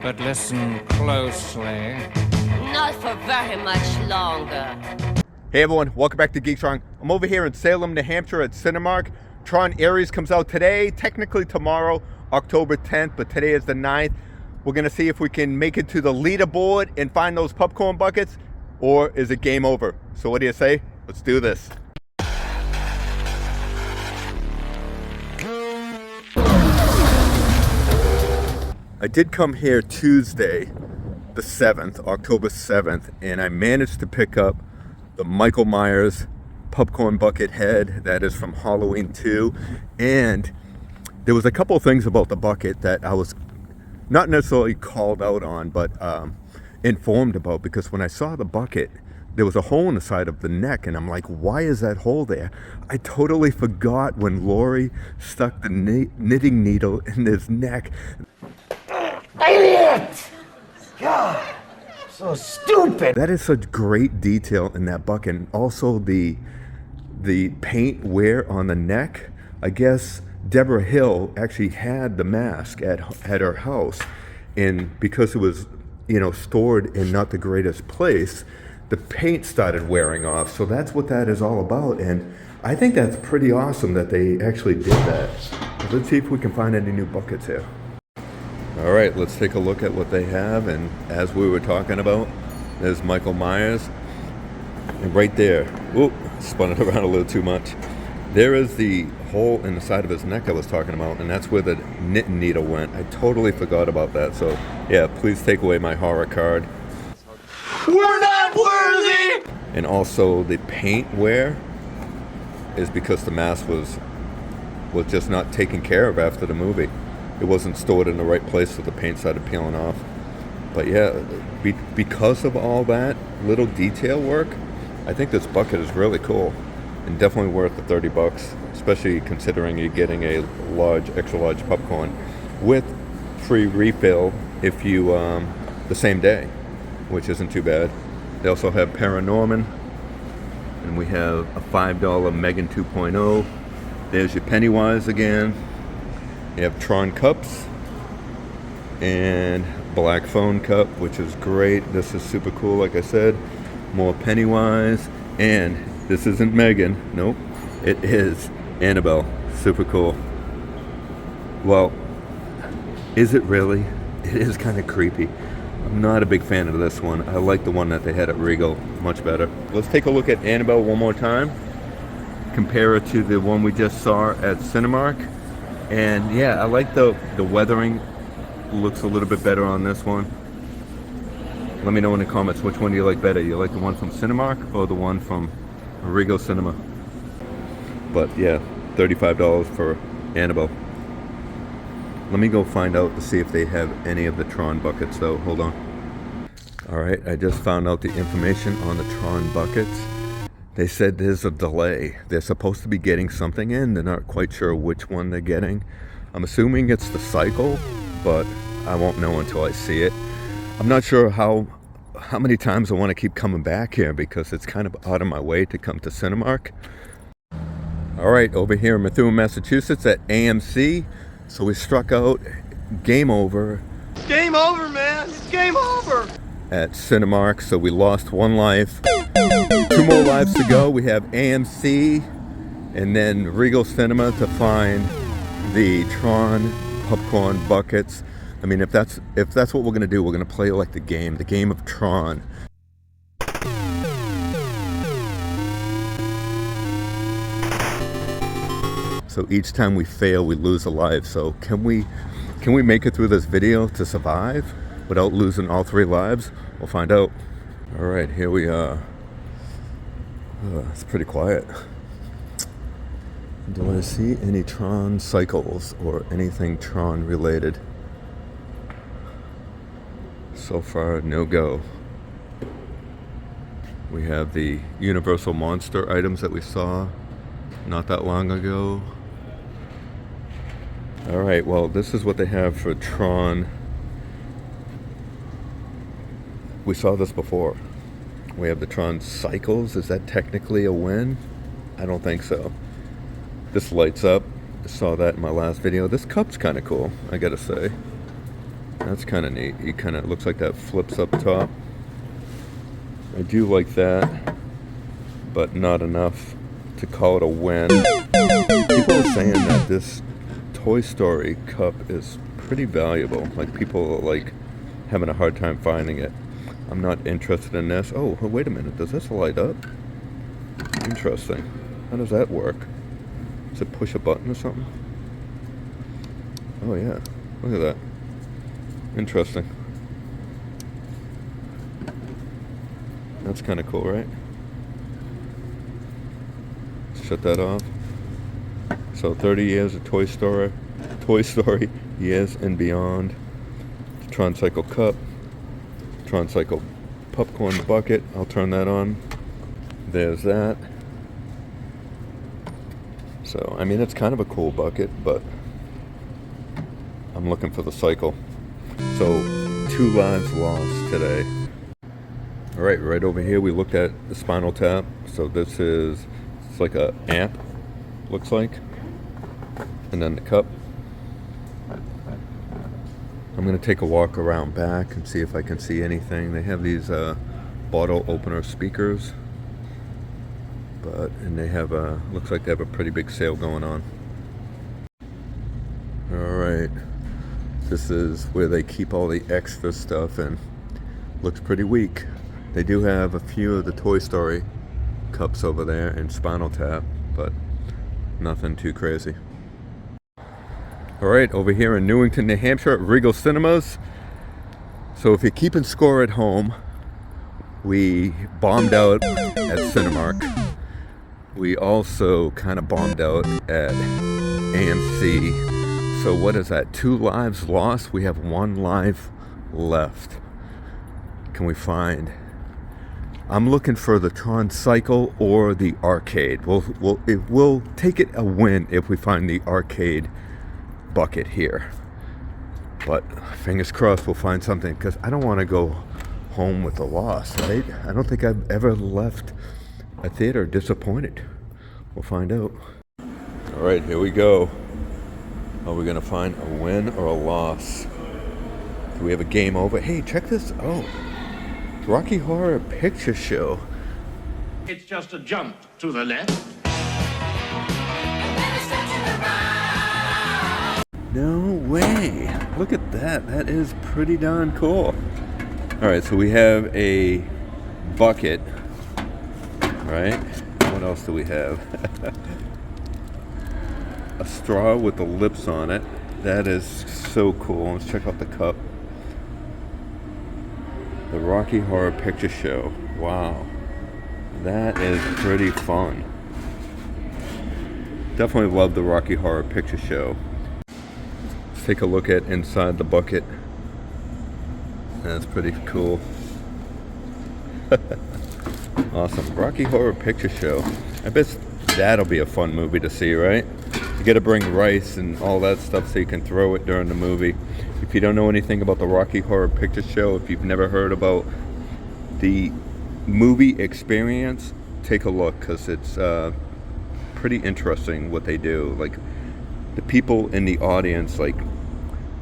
But listen closely. Not for very much longer. Hey everyone, welcome back to Geektron. I'm over here in Salem, New Hampshire at Cinemark. Tron Ares comes out today, technically tomorrow, October 10th, but today is the 9th. We're gonna see if we can make it to the leaderboard and find those popcorn buckets, or is it game over? So what do you say? Let's do this. I did come here Tuesday, the 7th, October 7th, and I managed to pick up the Michael Myers popcorn bucket head that is from Halloween 2. And there was a couple of things about the bucket that I was not necessarily called out on, but informed about, because when I saw the bucket, there was a hole in the side of the neck, and I'm like, why is that hole there? I totally forgot when Laurie stuck the knitting needle in his neck. Idiot! God, so stupid. That is such great detail in that bucket. And also the paint wear on the neck. I guess Deborah Hill actually had the mask at her house, and because it was, stored in not the greatest place, the paint started wearing off. So that's what that is all about. And I think that's pretty awesome that they actually did that. Let's see if we can find any new buckets here. All right, let's take a look at what they have. And as we were talking about, there's Michael Myers. And right there, oop, spun it around a little too much. There is the hole in the side of his neck I was talking about, and that's where the knitting needle went. I totally forgot about that. So yeah, please take away my horror card. We're not worthy! And also the paint wear is because the mask was just not taken care of after the movie. It wasn't stored in the right place, so the paint started peeling off. But yeah, because of all that little detail work, I think this bucket is really cool and definitely worth the $30, especially considering you're getting a extra large popcorn with free refill if you the same day, which isn't too bad. They also have Paranorman, and we have a $5 Megan 2.0. There's your Pennywise again. You have Tron cups and black phone cup, which is great. This is super cool, like I said. More Pennywise, and this isn't Megan. Nope, it is Annabelle. Super cool. Well, is it really? It is kind of creepy. I'm not a big fan of this one. I like the one that they had at Regal much better. Let's take a look at Annabelle one more time. Compare it to the one we just saw at Cinemark. And yeah, I like the weathering. Looks a little bit better on this one. Let me know in the comments, which one do you like better? You like the one from Cinemark or the one from Regal Cinema? But yeah, $35 for Annabelle. Let me go find out to see if they have any of the Tron buckets though. Hold on. All right, I just found out the information on the Tron buckets. They said there's a delay. They're supposed to be getting something in. They're not quite sure which one they're getting. I'm assuming it's the cycle, but I won't know until I see it. I'm not sure how many times I want to keep coming back here, because it's kind of out of my way to come to Cinemark. All right, over here in Methuen, Massachusetts at AMC. So we struck out game over. Game over, man! It's game over! At Cinemark, so we lost one life. 2 more lives to go. We have AMC and then Regal Cinema to find the Tron popcorn buckets. I mean, if that's what we're gonna do, we're gonna play like the game of Tron. So each time we fail, we lose a life. So can we make it through this video to survive without losing all 3 lives? We'll find out. All right, here we are. It's pretty quiet. Do I see any Tron cycles or anything Tron related? So far, no go. We have the Universal Monster items that we saw not that long ago. All right, well, this is what they have for Tron. We saw this before. We have the Tron Cycles. Is that technically a win? I don't think so. This lights up. I saw that in my last video. This cup's kind of cool, I gotta say. That's kind of neat. He kind of looks like that flips up top. I do like that, but not enough to call it a win. People are saying that this Toy Story cup is pretty valuable. Like, people are like having a hard time finding it. I'm not interested in this. Oh, wait a minute. Does this light up? Interesting. How does that work? Does it push a button or something? Oh yeah. Look at that. Interesting. That's kind of cool, right? Shut that off. So 30 years of Toy Story years and beyond. The Tron Cycle cup. Tron Cycle popcorn bucket. I'll turn that on. There's that. So, I mean, it's kind of a cool bucket, but I'm looking for the cycle. So, 2 lives lost today. Alright, right over here we looked at the Spinal Tap. So this is, it's like a amp, looks like. And then the cup. I'm going to take a walk around back and see if I can see anything. They have these bottle opener speakers. And they have looks like they have a pretty big sale going on. Alright. This is where they keep all the extra stuff, and looks pretty weak. They do have a few of the Toy Story cups over there and Spinal Tap, but nothing too crazy. Alright, over here in Newington, New Hampshire at Regal Cinemas. So if you're keeping score at home, we bombed out at Cinemark. We also kind of bombed out at AMC. So what is that? 2 lives lost. We have 1 life left. Can we find? I'm looking for the Tron Cycle or the arcade. We'll take it a win if we find the arcade bucket here. But fingers crossed we'll find something, because I don't want to go home with a loss, right? I don't think I've ever left a theater disappointed. We'll find out. All right, here we go. Are we gonna find a win or a loss? Do we have a game over? Hey, check this out. Rocky Horror Picture Show. It's just a jump to the left. No way. Look at that. That is pretty darn cool. All right, so we have a bucket, right? What else do we have? A straw with the lips on it. That is so cool. Let's check out the cup. The Rocky Horror Picture Show. Wow. That is pretty fun. Definitely love the Rocky Horror Picture Show. Let's take a look at inside the bucket. That's pretty cool. Awesome. Rocky Horror Picture Show. I bet that'll be a fun movie to see, right? You gotta bring rice and all that stuff so you can throw it during the movie. If you don't know anything about the Rocky Horror Picture Show, if you've never heard about the movie experience, take a look, because it's pretty interesting what they do. Like, the people in the audience, like,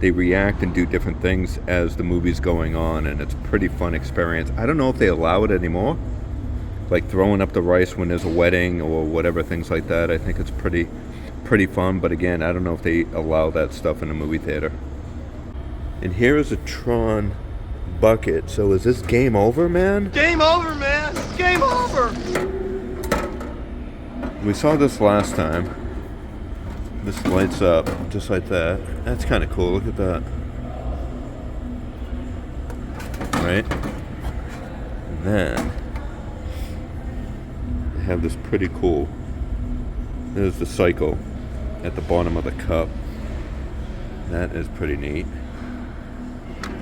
they react and do different things as the movie's going on, and it's a pretty fun experience. I don't know if they allow it anymore, like throwing up the rice when there's a wedding or whatever, things like that. I think it's pretty fun, but again, I don't know if they allow that stuff in a movie theater. And here is a Tron bucket. So is this game over, man? Game over, man. It's game over. We saw this last time. This lights up just like that. That's kind of cool. Look at that. Right? And then they have this pretty cool. There's the cycle at the bottom of the cup. That is pretty neat.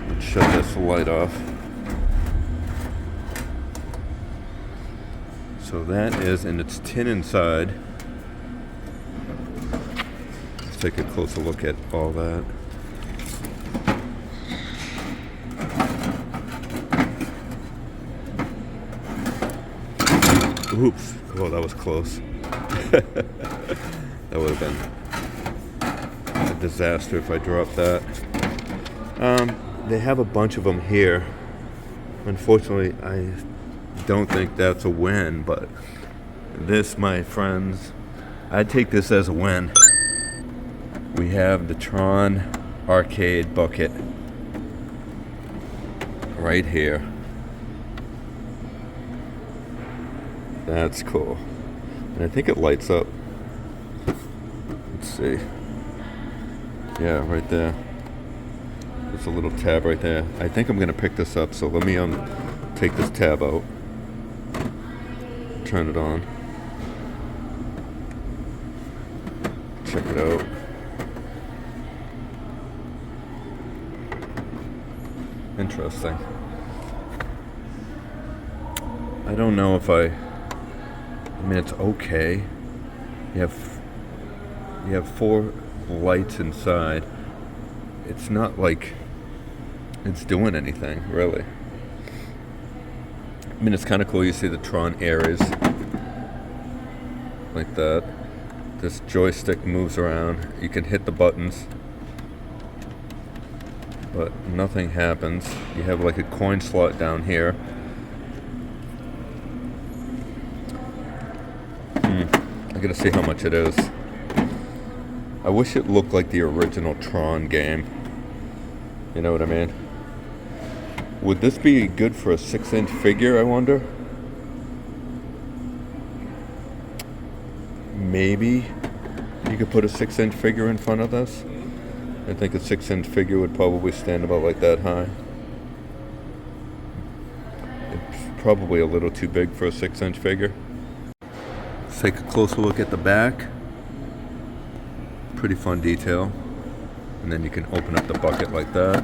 Let's shut this light off. So that is, and it's tin inside. Let's take a closer look at all that. Oops. Oh, that was close. That would have been a disaster if I dropped that. they have a bunch of them here. Unfortunately, I don't think that's a win, but this, my friends, I'd take this as a win. We have the Tron arcade bucket right here. That's cool. And I think it lights up. Let's see. Yeah, right there. There's a little tab right there. I think I'm gonna pick this up, so let me take this tab out. Turn it on. Check it out. Interesting. I don't know if I mean, it's okay. You have 4 lights inside. It's not like it's doing anything, really. I mean, it's kind of cool. You see the Tron Ares like that. This joystick moves around. You can hit the buttons, but nothing happens. You have like a coin slot down here. I gotta see how much it is. I wish it looked like the original Tron game. You know what I mean? Would this be good for a 6-inch figure, I wonder? Maybe you could put a 6-inch figure in front of this. I think a 6-inch figure would probably stand about like that high. It's probably a little too big for a 6-inch figure. Let's take a closer look at the back. Pretty fun detail. And then you can open up the bucket like that.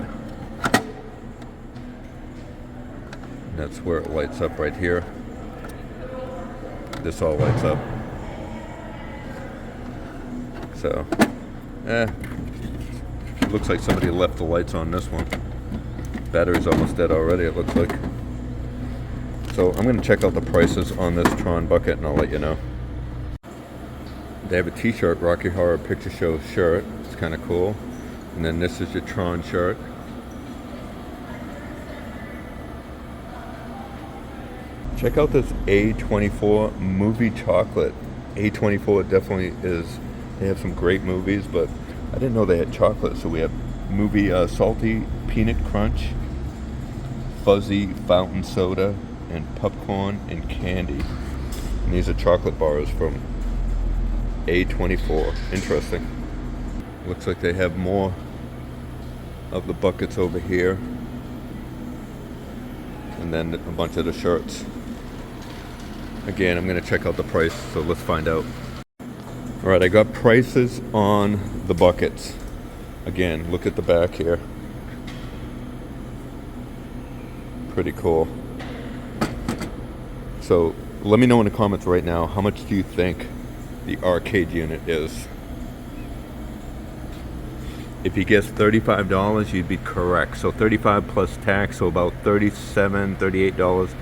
And that's where it lights up right here. This all lights up. So, looks like somebody left the lights on this one. Battery's almost dead already, it looks like. So I'm going to check out the prices on this Tron bucket and I'll let you know. They have a t-shirt, Rocky Horror Picture Show shirt. It's kind of cool. And then this is your Tron shirt. Check out this A24 movie chocolate. A24 definitely is, they have some great movies, but I didn't know they had chocolate. So we have movie salty peanut crunch, fuzzy fountain soda, and popcorn and candy. And these are chocolate bars from A24. Interesting. Looks like they have more of the buckets over here. And then a bunch of the shirts. Again, I'm going to check out the price, so let's find out. Alright, I got prices on the buckets. Again, look at the back here. Pretty cool. So, let me know in the comments right now, how much do you think the arcade unit is? If you guess $35, you'd be correct. So $35 plus tax, so about $37, $38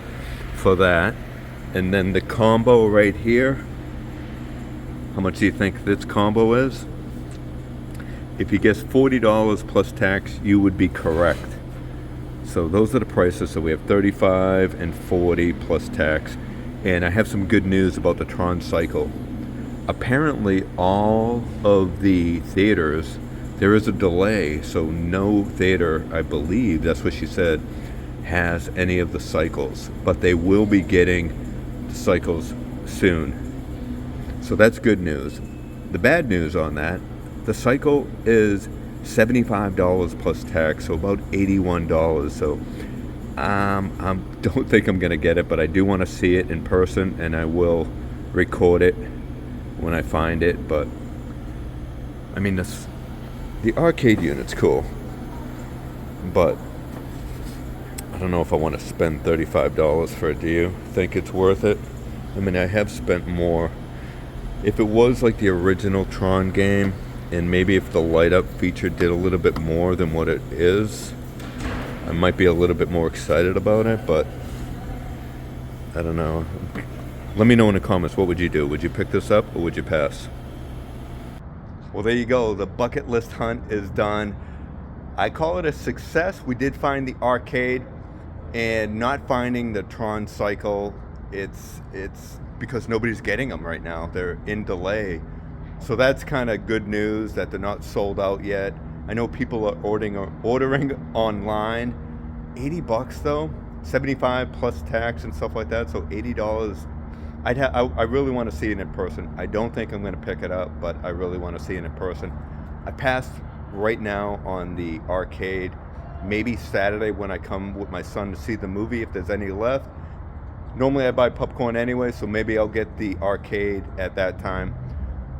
for that. And then the combo right here, how much do you think this combo is? If you guess $40 plus tax, you would be correct. So those are the prices. So we have $35 and $40 plus tax. And I have some good news about the Tron Cycle. Apparently all of the theaters, there is a delay, so no theater, I believe, that's what she said, has any of the cycles. But they will be getting the cycles soon. So that's good news. The bad news on that, the cycle is $75 plus tax, so about $81. So I don't think I'm gonna get it, but I do want to see it in person, and I will record it when I find it. But I mean, the arcade unit's cool, but I don't know if I want to spend $35 for it. Do you think it's worth it? I mean, I have spent more. If it was like the original Tron game, and maybe if the light up feature did a little bit more than what it is, I might be a little bit more excited about it, but I don't know. Let me know in the comments, what would you do? Would you pick this up or would you pass? Well, there you go. The bucket list hunt is done. I call it a success. We did find the arcade, and not finding the Tron Cycle, it's because nobody's getting them right now. They're in delay. So that's kind of good news that they're not sold out yet. I know people are ordering online. $80 though, 75 plus tax and stuff like that. So $80. I really want to see it in person. I don't think I'm going to pick it up, but I really want to see it in person. I passed right now on the arcade. Maybe Saturday when I come with my son to see the movie, if there's any left. Normally I buy popcorn anyway, so maybe I'll get the arcade at that time.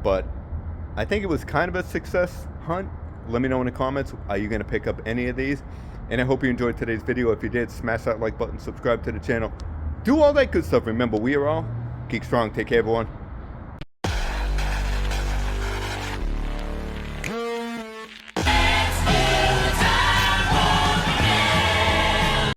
But I think it was kind of a success hunt. Let me know in the comments, are you going to pick up any of these? And I hope you enjoyed today's video. If you did, smash that like button, subscribe to the channel. Do all that good stuff. Remember, we are all Geek Strong. Take care, everyone.